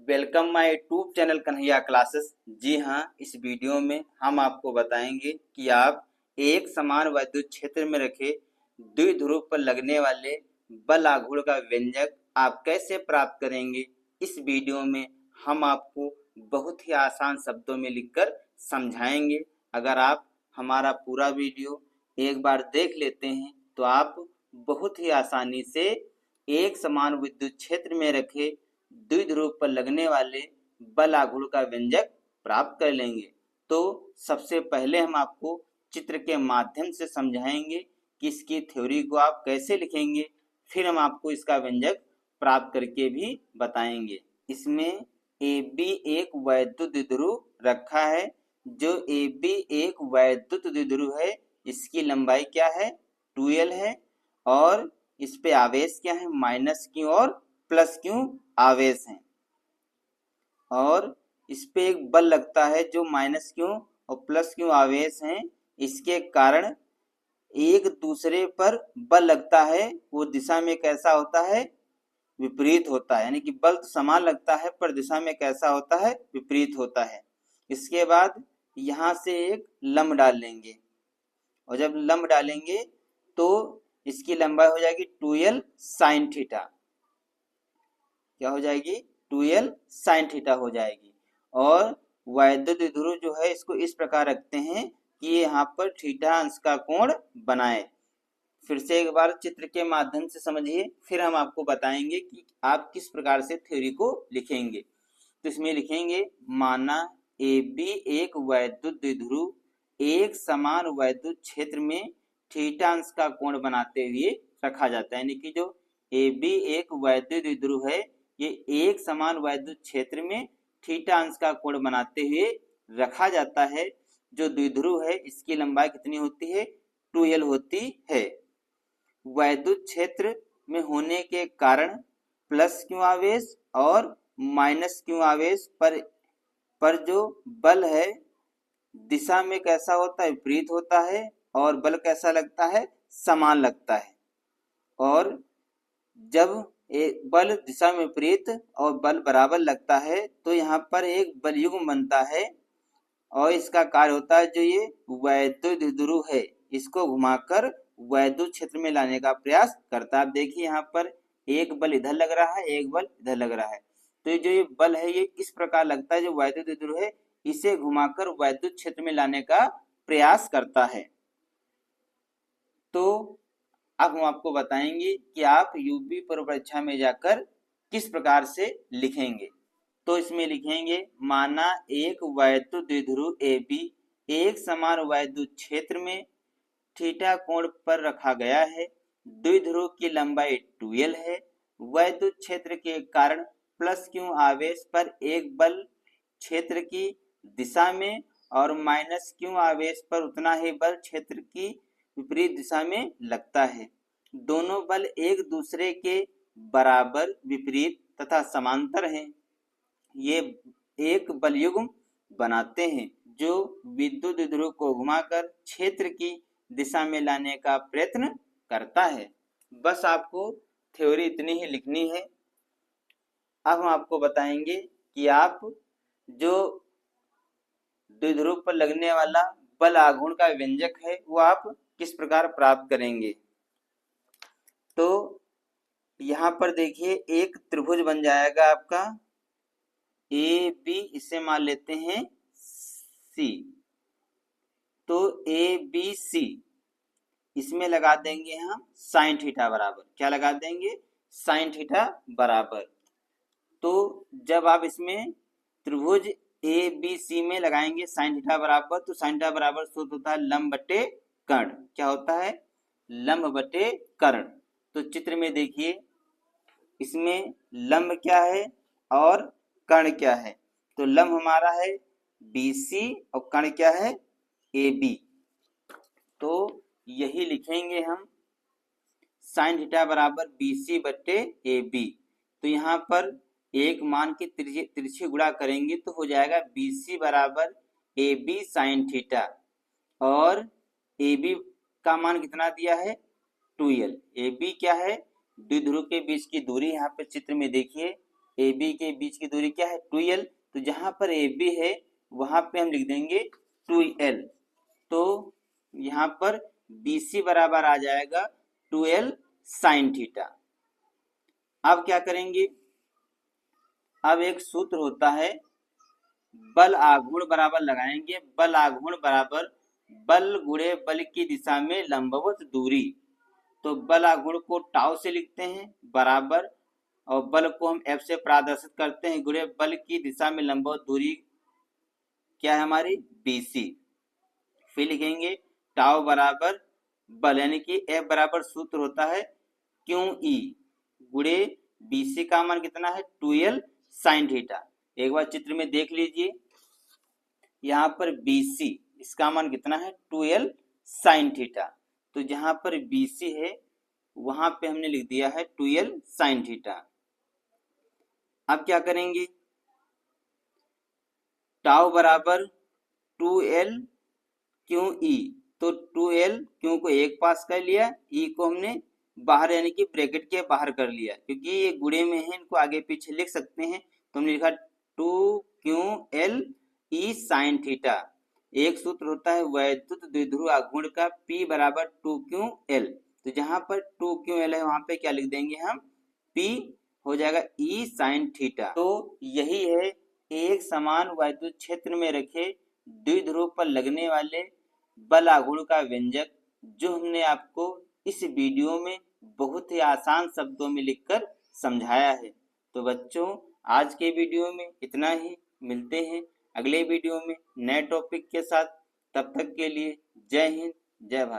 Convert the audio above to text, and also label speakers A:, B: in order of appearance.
A: Welcome my YouTube channel Kanhaiya classes. जी हाँ, इस वीडियो में हम आपको बताएंगे कि आप एक समान विद्युत क्षेत्र में रखे द्विध्रुव पर लगने वाले बल आघूर्ण का व्यंजक आप कैसे प्राप्त करेंगे। इस वीडियो में हम आपको बहुत ही आसान शब्दों में लिखकर समझाएंगे। अगर आप हमारा पूरा वीडियो एक बार देख लेते हैं तो आप बहुत ही आसानी से एक समान विद्युत क्षेत्र में रखे द्विध्रुव पर लगने वाले बल आघूर्ण का व्यंजक प्राप्त कर लेंगे। तो सबसे पहले हम आपको चित्र के माध्यम से समझाएंगे कि इसकी थ्योरी को आप कैसे लिखेंगे, फिर हम आपको इसका व्यंजक प्राप्त करके भी बताएंगे। इसमें AB एक वैद्युत द्विध्रुव रखा है। जो AB एक वैद्युत द्विध्रुव है, इसकी लंबाई क्या है, 2L है, और इस पे आवेश क्या है, माइनस क्यू और प्लस क्यू आवेश हैं, और इस पे एक बल लगता है जो माइनस क्यू और प्लस क्यू आवेश हैं। इसके कारण एक दूसरे पर बल लगता है, वो दिशा में कैसा होता है, विपरीत होता है। यानी कि बल तो समान लगता है पर दिशा में कैसा होता है, विपरीत होता है। इसके बाद यहाँ से एक लंब डाल लेंगे, और जब लंब डालेंगे तो इसकी लंबाई हो जाएगी 2L साइन थीटा। क्या हो जाएगी, 2L साइन थीटा हो जाएगी। और वैद्युत द्विध्रुव जो है इसको इस प्रकार रखते हैं कि ये यहाँ पर थीटा अंश का कोण बनाए। फिर से एक बार चित्र के माध्यम से समझिए, फिर हम आपको बताएंगे कि आप किस प्रकार से थ्योरी को लिखेंगे। तो इसमें लिखेंगे, माना AB एक वैद्युत द्विध्रुव एक समान वैद्युत क्षेत्र में थीटा अंश का कोण बनाते हुए रखा जाता है। यानी कि जो AB एक वैद्युत द्विध्रुव है, ये एक समान वैद्युत क्षेत्र में थीटा अंश का कोण बनाते हुए रखा जाता है। जो द्विध्रुव है इसकी लंबाई कितनी होती है, 2L होती है। वैद्युत क्षेत्र में होने के कारण प्लस क्यू आवेश और माइनस क्यू आवेश पर जो बल है दिशा में कैसा होता है, विपरीत होता है, और बल कैसा लगता है, समान लगता है। और जब एक बल दिशा में विपरीत और बल बराबर लगता है तो यहाँ पर एक बलयुग्म बनता है, और इसका कार्य होता है जो ये वैद्युत द्विध्रुव है इसको घुमाकर वैद्युत क्षेत्र में लाने का प्रयास करता है। आप देखिए यहाँ पर एक बल इधर लग रहा है, एक बल इधर लग रहा है। तो जो ये बल है ये इस प्रकार लगता है, जो वैद्युत द्विध्रुव है इसे घुमाकर वैद्युत क्षेत्र में लाने का प्रयास करता है। तो अब हम आपको बताएंगे कि आप यूपी पूर्व परीक्षा में जाकर किस प्रकार से लिखेंगे। तो इसमें लिखेंगे, माना एक वैद्युत द्विध्रुव AB एक समान वैद्युत क्षेत्र में थीटा कोण पर रखा गया है। द्विध्रुव की लंबाई 2L है। वैद्युत क्षेत्र के कारण प्लस क्यू आवेश पर एक बल क्षेत्र की दिशा में और माइनस क्यू आवेश पर उतना ही बल क्षेत्र की विपरीत दिशा में लगता है। दोनों बल एक दूसरे के बराबर, विपरीत तथा समांतर हैं। ये एक बलयुग्म बनाते हैं जो विद्युत द्विध्रुव को घुमाकर क्षेत्र की दिशा में लाने का प्रयत्न करता है। बस आपको थ्योरी इतनी ही लिखनी है। अब हम आपको बताएंगे कि आप जो द्विध्रुव पर लगने वाला बल आघूर्ण का व्यंजक है वो आप किस प्रकार प्राप्त करेंगे। तो यहाँ पर देखिए एक त्रिभुज बन जाएगा आपका AB, इसे मान लेते हैं C। तो ABC इसमें लगा देंगे हम साइन थीटा बराबर, क्या लगा देंगे, साइन थीटा बराबर। तो जब आप इसमें त्रिभुज ABC में लगाएंगे साइन थीटा बराबर, तो साइन थीटा बराबर सूत्र होता है लंब बटे कर्ण। क्या होता है, लंब बटे कर्ण। तो चित्र में देखिए इसमें लंब क्या है और कर्ण क्या है। तो लंब हमारा है BC और कर्ण क्या है, AB। तो यही लिखेंगे हम, साइन थीटा बराबर BC बटे AB। तो यहाँ पर एक मान की तिरछी गुणा करेंगे तो हो जाएगा BC बराबर AB साइन थीटा, और AB का मान कितना दिया है, 2L। AB क्या है, द्विध्रुव के बीच की दूरी यहाँ पे चित्र में देखिए ए बी के बीच की दूरी क्या है 2l। तो जहां पर ए बी है वहां पे हम लिख देंगे 2l। तो यहाँ पर BC बराबर आ जाएगा 2l साइन थीटा। अब क्या करेंगे, अब एक सूत्र होता है बल आघूर्ण बराबर लगाएंगे, बल आघूर्ण बराबर बल गुणे बल की दिशा में लंबवत दूरी। तो बल आघूर्ण को टाउ से लिखते हैं बराबर, और बल को हम F से प्रदर्शित करते हैं गुणे बल की दिशा में लंबवत दूरी क्या है हमारी BC। फिर लिखेंगे टाउ बराबर बल, यानी कि F बराबर सूत्र होता है QE गुणे BC का मान कितना है 2l साइन थीटा। एक बार चित्र में देख लीजिए, यहाँ पर BC इसका मान कितना है 2l साइन थीटा। तो जहां पर BC है वहां पे हमने लिख दिया है 2l साइन थीटा। अब क्या करेंगे, टाउ बराबर 2l क्यू ई। तो 2l क्यू को एक पास कर लिया, ई को हमने बाहर यानी कि ब्रैकेट के बाहर कर लिया, क्योंकि ये गुणे में है इनको आगे पीछे लिख सकते हैं। तो हमने लिखा 2QL ई साइन थीटा। एक सूत्र होता है वैद्युत द्विध्रुव आघूर्ण का P बराबर 2QL। तो जहां पर 2QL है वहां पे क्या लिख देंगे हम P हो जाएगा ई साइन थीटा। तो यही है एक समान वैद्युत क्षेत्र में रखे द्विध्रुव पर लगने वाले बल आघूर्ण का व्यंजक, जो हमने आपको इस वीडियो में बहुत ही आसान शब्दों में लिखकर समझाया है। तो बच्चों आज के वीडियो में इतना ही, मिलते हैं अगले वीडियो में नए टॉपिक के साथ। तब तक के लिए जय हिंद जय भारत।